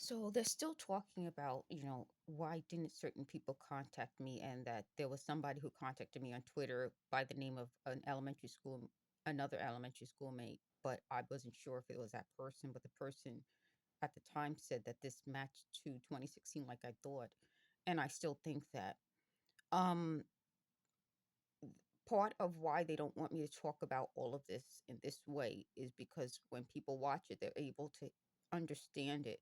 So they're still talking about, why didn't certain people contact me, and that there was somebody who contacted me on Twitter by the name of another elementary school mate, but I wasn't sure if it was that person, but the person at the time said that this matched to 2016 like I thought, and I still think that. Um Part of why they don't want me to talk about all of this in this way is because when people watch it, they're able to understand it.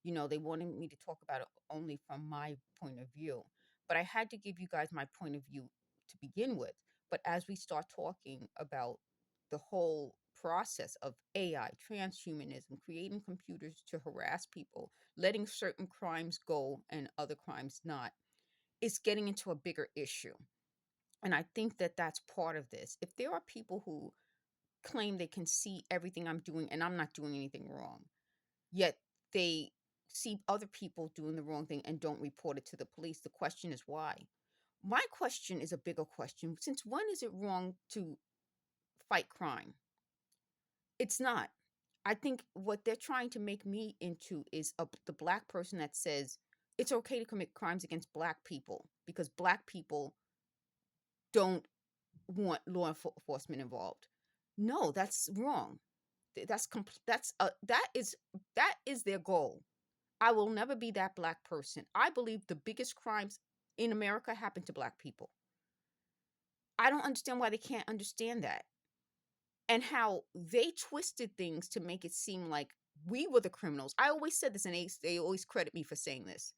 They wanted me to talk about it only from my point of view. But I had to give you guys my point of view to begin with. But as we start talking about the whole process of AI, transhumanism, creating computers to harass people, letting certain crimes go and other crimes not, it's getting into a bigger issue. And I think that that's part of this. If there are people who claim they can see everything I'm doing and I'm not doing anything wrong, yet they see other people doing the wrong thing and don't report it to the police, the question is why? My question is a bigger question. Since when is it wrong to fight crime? It's not. I think what they're trying to make me into is the black person that says it's okay to commit crimes against black people because black people don't want enforcement involved. No, that's wrong. That is their goal. I will never be that black person. I believe the biggest crimes in America happen to black people. I don't understand why they can't understand that, and how they twisted things to make it seem like we were the criminals. I always said this, and they always credit me for saying this.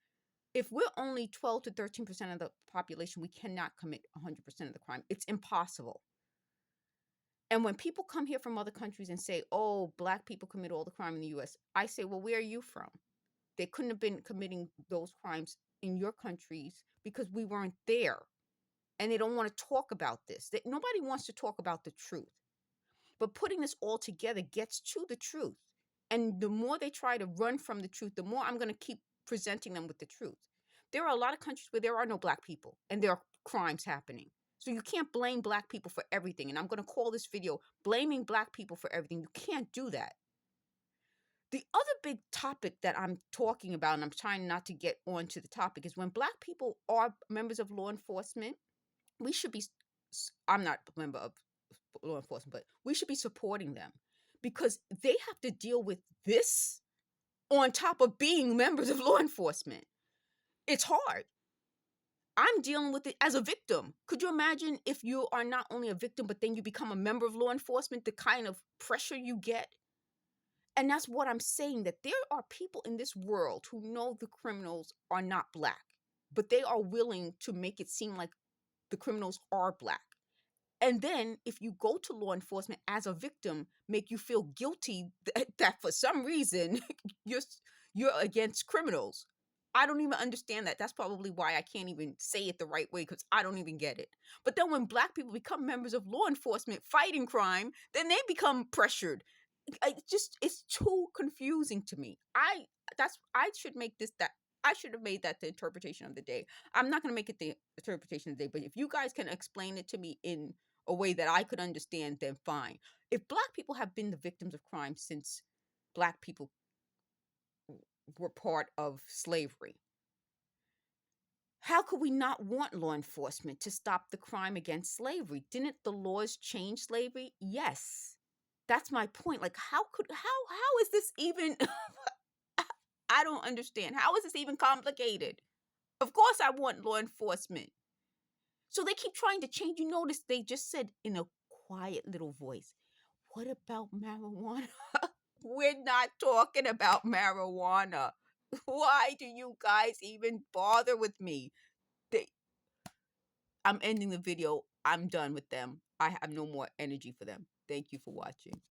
If we're only 12 to 13% of the population, we cannot commit 100% of the crime. It's impossible. And when people come here from other countries and say, oh, black people commit all the crime in the US, I say, well, where are you from? They couldn't have been committing those crimes in your countries because we weren't there. And they don't want to talk about this. Nobody wants to talk about the truth. But putting this all together gets to the truth. And the more they try to run from the truth, the more I'm going to keep presenting them with the truth. There are a lot of countries where there are no black people and there are crimes happening. So you can't blame black people for everything. And I'm going to call this video blaming black people for everything. You can't do that. The other big topic that I'm talking about, and I'm trying not to get onto the topic, is when black people are members of law enforcement, we should be, I'm not a member of law enforcement, but we should be supporting them because they have to deal with this on top of being members of law enforcement. It's hard. I'm dealing with it as a victim. Could you imagine if you are not only a victim, but then you become a member of law enforcement, the kind of pressure you get? And that's what I'm saying, that there are people in this world who know the criminals are not black, but they are willing to make it seem like the criminals are black. And then if you go to law enforcement as a victim, make you feel guilty that for some reason you're you're against criminals. I don't even understand that. That's probably why I can't even say it the right way, because I don't even get it. But then when black people become members of law enforcement fighting crime, then they become pressured. It's too confusing to me. I should make this that I should have made that the interpretation of the day. I'm not going to make it the interpretation of the day, but if you guys can explain it to me in a way that I could understand, then fine. If black people have been the victims of crime since black people were part of slavery, how could we not want law enforcement to stop the crime against slavery? Didn't the laws change slavery? Yes. That's my point. Like, how is this even I don't understand. How is this even complicated? Of course I want law enforcement. So they keep trying to change. You notice they just said in a quiet little voice, what about marijuana? We're not talking about marijuana. Why do you guys even bother with me? They, I'm ending the video. I'm done with them. I have no more energy for them. Thank you for watching.